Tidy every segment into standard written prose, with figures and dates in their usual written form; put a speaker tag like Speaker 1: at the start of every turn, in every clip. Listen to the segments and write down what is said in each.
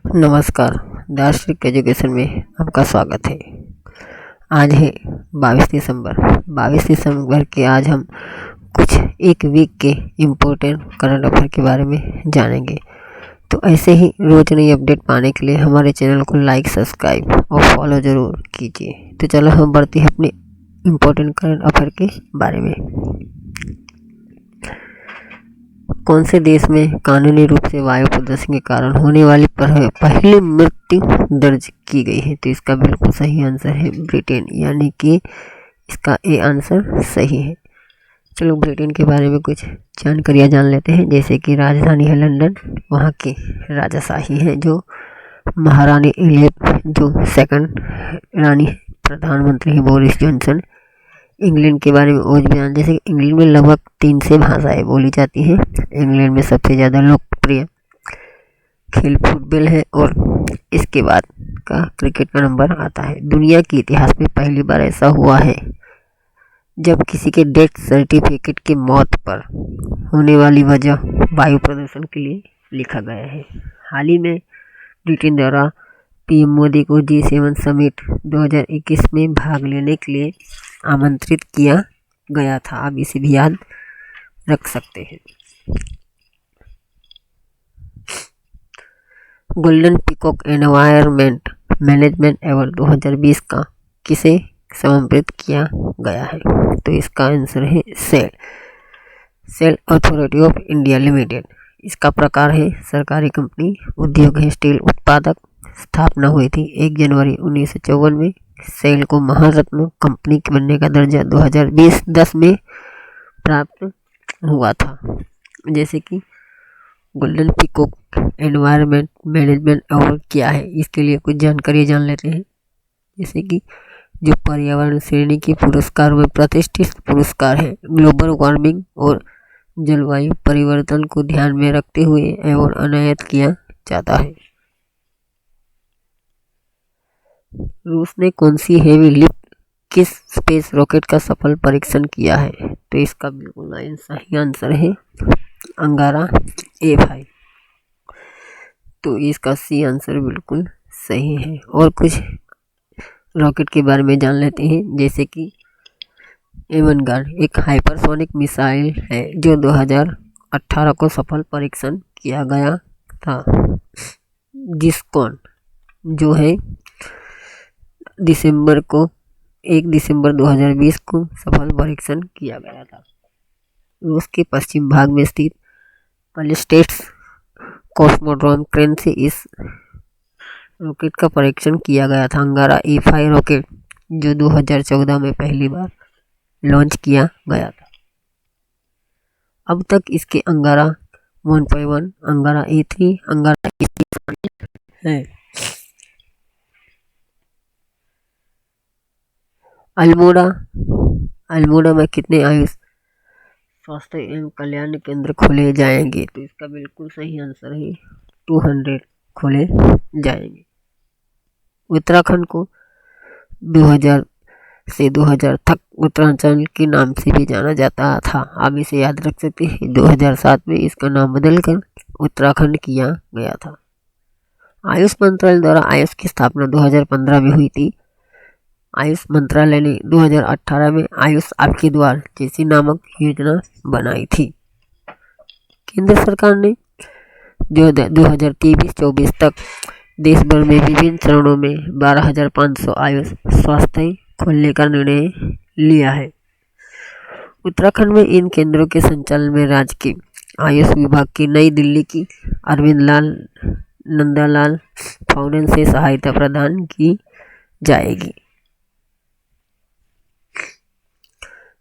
Speaker 1: नमस्कार। दार्शनिक एजुकेशन में आपका स्वागत है। आज है 22 दिसंबर। 22 दिसंबर के आज हम कुछ एक वीक के इम्पोर्टेंट करंट अफेयर के बारे में जानेंगे। तो ऐसे ही रोज नई अपडेट पाने के लिए हमारे चैनल को लाइक, सब्सक्राइब और फॉलो ज़रूर कीजिए। तो चलो हम बढ़ते हैं अपने इम्पोर्टेंट करंट अफेयर के बारे में। कौन से देश में कानूनी रूप से वायु प्रदूषण के कारण होने वाली पहली मृत्यु दर्ज की गई है? तो इसका बिल्कुल सही आंसर है ब्रिटेन, यानी कि इसका ए आंसर सही है। चलो ब्रिटेन के बारे में कुछ जानकारियाँ जान लेते हैं। जैसे कि राजधानी है लंदन, वहाँ की राजाशाही है जो महारानी एलिजाबेथ जो सेकंड रानी है। प्रधानमंत्री है बोरिस जॉनसन। इंग्लैंड के बारे में और भी जान, जैसे इंग्लैंड में लगभग 300 भाषाएं बोली जाती हैं। इंग्लैंड में सबसे ज़्यादा लोकप्रिय खेल फुटबॉल है और इसके बाद का क्रिकेट का नंबर आता है। दुनिया के इतिहास में पहली बार ऐसा हुआ है जब किसी के डेथ सर्टिफिकेट की मौत पर होने वाली वजह वायु प्रदूषण के लिए लिखा गया है। हाल ही में ब्रिटेन द्वारा पीएम मोदी को G7 समिट 2021 में भाग लेने के लिए आमंत्रित किया गया था। आप इसे भी याद रख सकते हैं। Golden peacock environment management award 2020 का किसे समर्पित किया गया है? तो इसका आंसर है Steel Authority of India Limited. इसका प्रकार है सरकारी कंपनी। उद्योग है स्टील उत्पादक। स्थापना हुई थी 1 जनवरी 1954 में। सेल को महारत्न कंपनी के बनने का दर्जा 2010 में प्राप्त हुआ था। जैसे कि golden peacock environment management award क्या है, इसके लिए कुछ जानकारी जान लेते हैं। जैसे कि जो पर्यावरण श्रेणी के पुरस्कार में प्रतिष्ठित पुरस्कार है, ग्लोबल वार्मिंग और जलवायु परिवर्तन को ध्यान में रखते हुए अवार्ड अनायत किया जाता है। रूस ने कौन सी हेवी लिफ्ट किस स्पेस रॉकेट का सफल परीक्षण किया है? तो इसका बिल्कुल सही आंसर है अंगारा A5। तो इसका सी आंसर बिल्कुल सही है। और कुछ रॉकेट के बारे में जान लेते हैं। जैसे कि एवनगार्ड एक हाइपरसोनिक मिसाइल है जो 2018 को सफल परीक्षण किया गया था। जिसकॉन जो है 1 दिसंबर 2020 को सफल परीक्षण किया गया था। रूस के पश्चिम भाग में स्थित पैलेस्टाइड्स कॉस्मोड्रोम क्रेन से इस रॉकेट का परीक्षण किया गया था। अंगारा A5 रॉकेट जो 2014 में पहली बार लॉन्च किया गया था। अब तक इसके अंगारा 1.1, अंगारा A3, अंगारा A6 है। अल्मोड़ा में कितने आयुष स्वास्थ्य एवं कल्याण केंद्र खोले जाएंगे? तो इसका बिल्कुल सही आंसर है 200 खोले जाएंगे। उत्तराखंड को 2000 से 2000 तक उत्तरांचल के नाम से भी जाना जाता था। आप इसे याद रख सकते हैं। 2007 में इसका नाम बदलकर उत्तराखंड किया गया था। आयुष मंत्रालय द्वारा आयुष की स्थापना 2015 में हुई थी। आयुष मंत्रालय ने 2018 में आयुष आपके द्वार जैसी नामक योजना बनाई थी। केंद्र सरकार ने 2023-24 तक देश भर में विभिन्न चरणों में 12,500 आयुष स्वास्थ्य खोलने का निर्णय लिया है। उत्तराखंड में इन केंद्रों के संचालन में राज्य के आयुष विभाग की नई दिल्ली की अरविंद लाल नंदालाल फाउंडेशन से सहायता प्रदान की जाएगी।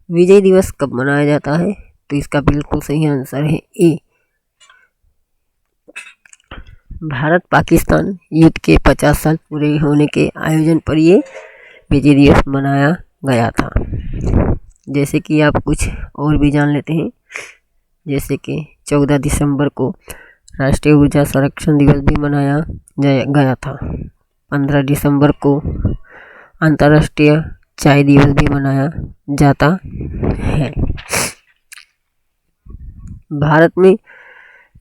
Speaker 1: विजय दिवस कब मनाया जाता है? तो इसका बिल्कुल सही आंसर है ए। भारत पाकिस्तान युद्ध के 50 साल पूरे होने के आयोजन पर ये विजय दिवस मनाया गया था। जैसे कि आप कुछ और भी जान लेते हैं। जैसे कि 14 दिसंबर को राष्ट्रीय ऊर्जा संरक्षण दिवस भी मनाया गया था। 15 दिसंबर को अंतर्राष्ट्रीय चाय दिवस भी मनाया जाता है। भारत में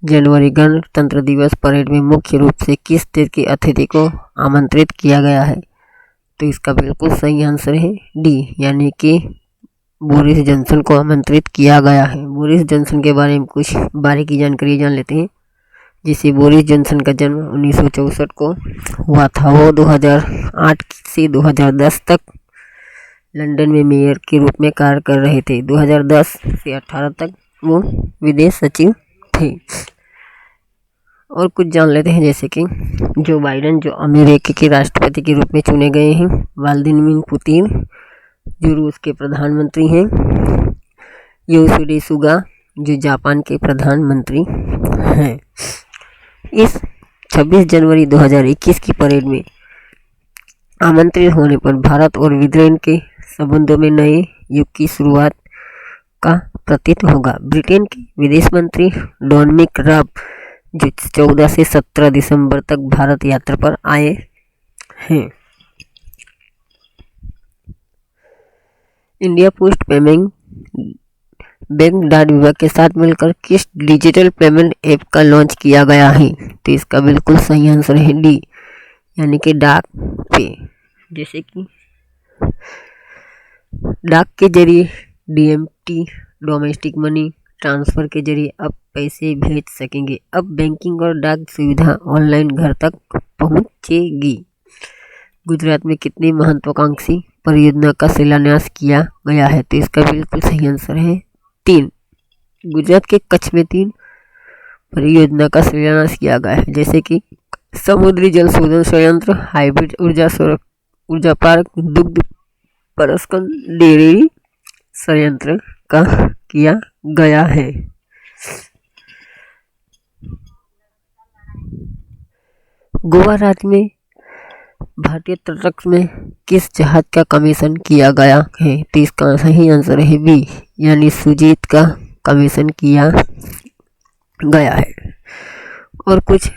Speaker 1: जनवरी गणतंत्र दिवस परेड में मुख्य रूप से किस देश के अतिथि को आमंत्रित किया गया है? तो इसका बिल्कुल सही आंसर है डी, यानी कि बोरिस जॉनसन को आमंत्रित किया गया है। बोरिस जॉनसन के बारे में कुछ बारीकी जानकारी जान लेते हैं। जिसे बोरिस जॉनसन का जन्म 1964 को हुआ था। वो 2008 से 2010 तक लंदन में मेयर के रूप में कार्य कर रहे थे। 2010 से 18 तक वो विदेश सचिव थे। और कुछ जान लेते हैं, जैसे कि जो बाइडेन जो अमेरिका के राष्ट्रपति के रूप में चुने गए हैं, व्लादिमीर पुतिन जो रूस के प्रधानमंत्री हैं, योशिहिदे सुगा जो जापान के प्रधानमंत्री हैं। इस 26 जनवरी 2021 की परेड में आमंत्रित होने पर भारत और ब्रिटेन के संबंधों में नए युग की शुरुआत का प्रतीत होगा। ब्रिटेन के विदेश मंत्री डोमिनिक राब जो 14 से 17 दिसंबर तक भारत यात्रा पर आए हैं। इंडिया पोस्ट पेमेंट बैंक डाक विभाग के साथ मिलकर किस डिजिटल पेमेंट ऐप का लॉन्च किया गया है? तो इसका बिल्कुल सही आंसर है डी, यानी कि डाक पे। जैसे कि डाक के जरिए डीएमटी डोमेस्टिक मनी ट्रांसफर के जरिए अब पैसे भेज सकेंगे। अब बैंकिंग और डाक सुविधा ऑनलाइन घर तक पहुंचेगी। गुजरात में कितनी महत्वाकांक्षी परियोजना का शिलान्यास किया गया है? तो इसका बिल्कुल सही आंसर है 3। गुजरात के कच्छ में 3 परियोजना का शिलान्यास किया गया है, जैसे कि समुद्री जल शोधन संयंत्र, हाइब्रिड ऊर्जा पार्क, दुग्ध प्रसंस्करण डेयरी संयंत्र का किया गया है। गोवा राज्य में भारतीय तटरक्षक में किस जहाज का कमीशन किया गया है? तो इसका सही आंसर है बी, यानी सुजीत का कमीशन किया गया है। और कुछ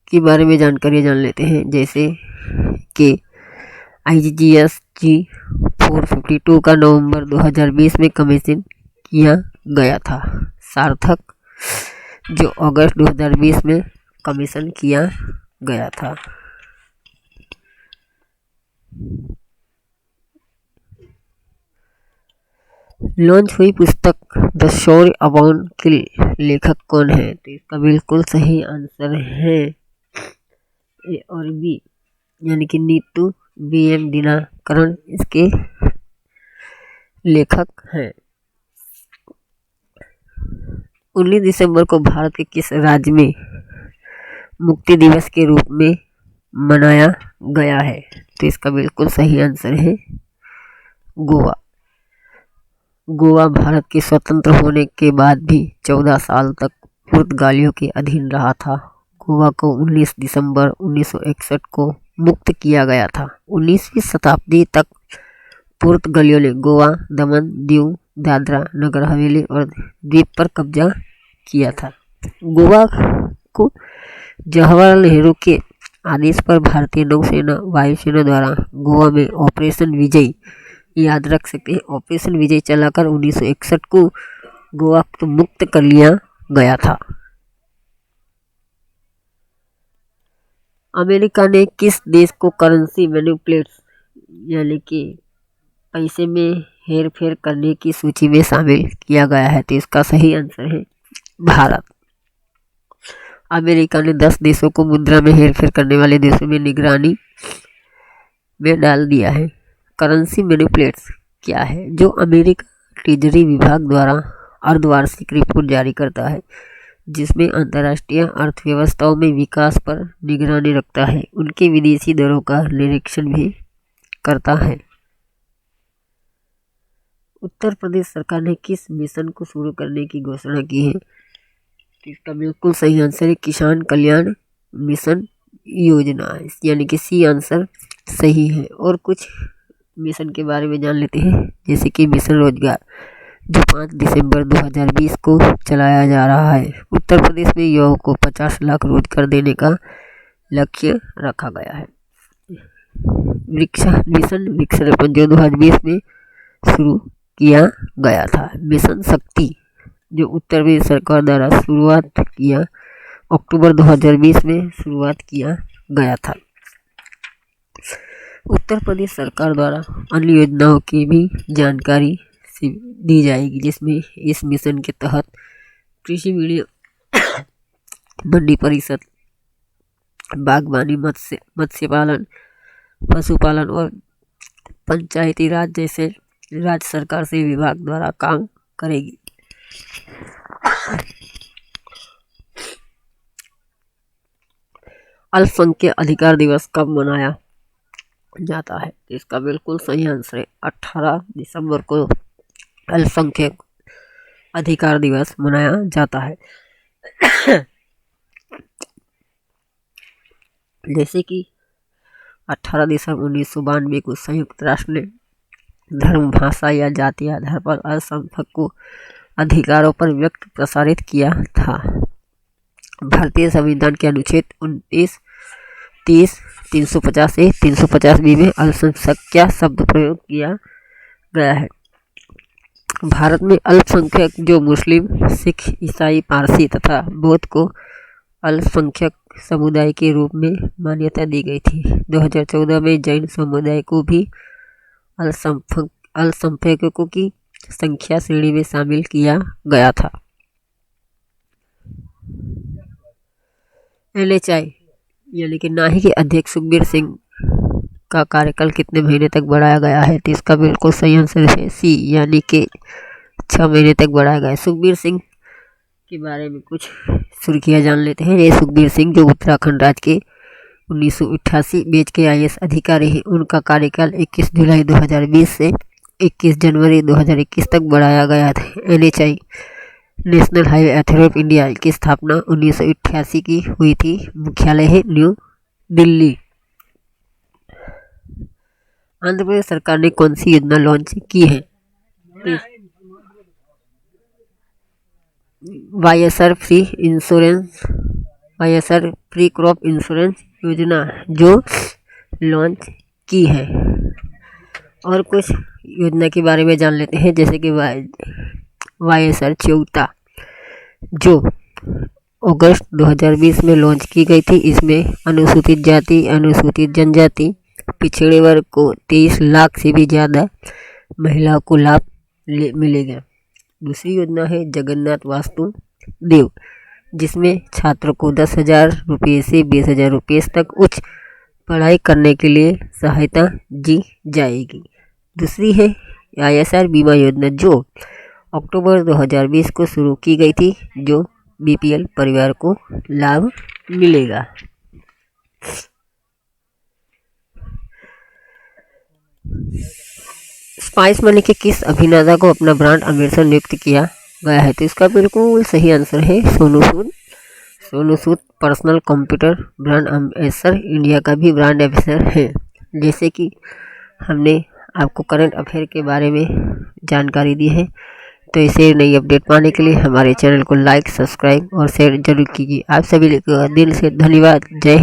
Speaker 1: के बारे में जानकारी जान लेते हैं, जैसे कि IGGSG 452 का नवंबर 2020 में कमीशन किया गया था। सार्थक जो अगस्त 2020 में कमीशन किया गया था। लॉन्च हुई पुस्तक द शौर्य अबाउंड के लेखक कौन है? तो इसका बिल्कुल सही आंसर है ए और बी, यानी कि नीतू BM दिनाकरण इसके लेखक हैं। 19 दिसंबर को भारत के किस राज्य में मुक्ति दिवस के रूप में मनाया गया है? तो इसका बिल्कुल सही आंसर है गोवा। गोवा भारत के स्वतंत्र होने के बाद भी 14 साल तक पुर्तगालियों के अधीन रहा था। गोवा को 19 दिसंबर 1961 को मुक्त किया गया था। 19वीं शताब्दी तक पुर्तगालियों ने गोवा, दमन, दीव, दादरा नगर हवेली और द्वीप पर कब्जा किया था। गोवा को जवाहरलाल नेहरू के आदेश पर भारतीय नौसेना वायुसेना द्वारा गोवा में ऑपरेशन विजय, याद रख सकते हैं, ऑपरेशन विजय चलाकर 1961 को गोवा को मुक्त कर लिया गया था। अमेरिका ने किस देश को करेंसी मैनिपुलेट्स यानी कि पैसे में हेर फेर करने की सूची में शामिल किया गया है? तो इसका सही आंसर है भारत। अमेरिका ने 10 देशों को मुद्रा में हेर फेर करने वाले देशों में निगरानी में डाल दिया है। करेंसी मैनिपुलेट्स क्या है? जो अमेरिका ट्रेजरी विभाग द्वारा अर्धवार्षिक रिपोर्ट जारी करता है, जिसमें अंतर्राष्ट्रीय अर्थव्यवस्थाओं में विकास पर निगरानी रखता है, उनके विदेशी दरों का निरीक्षण भी करता है। उत्तर प्रदेश सरकार ने किस मिशन को शुरू करने की घोषणा की है? इसका बिल्कुल सही आंसर है किसान कल्याण मिशन योजना, यानी कि सी आंसर सही है। और कुछ मिशन के बारे में जान लेते हैं, जैसे कि मिशन रोजगार जो 5 दिसंबर 2020 को चलाया जा रहा है। उत्तर प्रदेश में युवाओं को 50 लाख रोजगार देने का लक्ष्य रखा गया है। मिशन वृक्षारोपण जो 2020 में शुरू किया गया था। मिशन शक्ति जो उत्तर प्रदेश सरकार द्वारा शुरुआत किया अक्टूबर 2020 में शुरुआत किया गया था। उत्तर प्रदेश सरकार द्वारा अन्य योजनाओं की भी जानकारी दी जाएगी, जिसमें इस मिशन के तहत कृषि मीडिया मंडी परिषद, बागवानी, मत्स्य पालन, पशुपालन और पंचायती राज जैसे राज्य सरकार से विभाग द्वारा काम करेगी। अल्पसंख्यक अधिकार दिवस कब मनाया जाता है? इसका बिल्कुल सही आंसर है 18 दिसंबर को अल्पसंख्यक अधिकार दिवस मनाया जाता है। जैसे कि 18 दिसंबर 1992 को संयुक्त राष्ट्र ने धर्म, भाषा या जाति आधार पर अल्पसंख्यक को अधिकारों पर व्यक्त प्रसारित किया था। भारतीय संविधान के अनुच्छेद 29, 30, 350 से 350 में अल्पसंख्यक शब्द प्रयोग किया गया है। भारत में अल्पसंख्यक जो मुस्लिम, सिख, ईसाई, पारसी तथा बौद्ध को अल्पसंख्यक समुदाय के रूप में मान्यता दी गई थी। 2014 में जैन समुदाय को भी अल्पसंख्यकों की संख्या श्रेणी में शामिल किया गया था। NHI यानी कि नाही के अध्यक्ष सुखबीर सिंह का कार्यकाल कितने महीने तक बढ़ाया गया है? तो इसका बिल्कुल सही आंसर है सी, यानी कि 6 महीने तक बढ़ाया गया है। सुखबीर सिंह के बारे में कुछ सुर्खियाँ जान लेते हैं। ये सुखबीर सिंह जो उत्तराखंड राज्य के 1988 बैच के IAS अधिकारी हैं, उनका कार्यकाल 21 जुलाई 2020 से 21 जनवरी 2021 तक बढ़ाया गया था। NHI national highway authority of India की स्थापना 1988 की हुई थी। मुख्यालय है न्यू दिल्ली। आंध्र प्रदेश सरकार ने कौन सी योजना लॉन्च की है? वाईएसआर फ्री क्रॉप इंश्योरेंस योजना जो लॉन्च की है। और कुछ योजना के बारे में जान लेते हैं, जैसे कि वाईएसआर च्योता जो अगस्त 2020 में लॉन्च की गई थी। इसमें अनुसूचित जाति, अनुसूचित जनजाति, पिछड़े वर्ग को 23 लाख से भी ज़्यादा महिलाओं को लाभ मिलेगा। दूसरी योजना है जगन्नाथ वासुदेव, जिसमें छात्रों को 10,000 रुपये से 20,000 रुपये तक उच्च पढ़ाई करने के लिए सहायता दी जाएगी। दूसरी है ISR बीमा योजना जो अक्टूबर 2020 को शुरू की गई थी, जो BPL परिवार को लाभ मिलेगा। स्पाइस मनी के किस अभिनेता को अपना ब्रांड एम्बेसडर नियुक्त किया गया है? तो इसका बिल्कुल सही आंसर है Sonu Sood. Sonu Sood personal computer brand ambassador India का भी ब्रांड एम्बेसडर है। जैसे कि हमने आपको करंट अफेयर के बारे में जानकारी दी है, तो इसे नई अपडेट पाने के लिए हमारे चैनल को लाइक, सब्सक्राइब और शेयर जरूर कीजिए। आप सभी को दिल से धन्यवाद। जय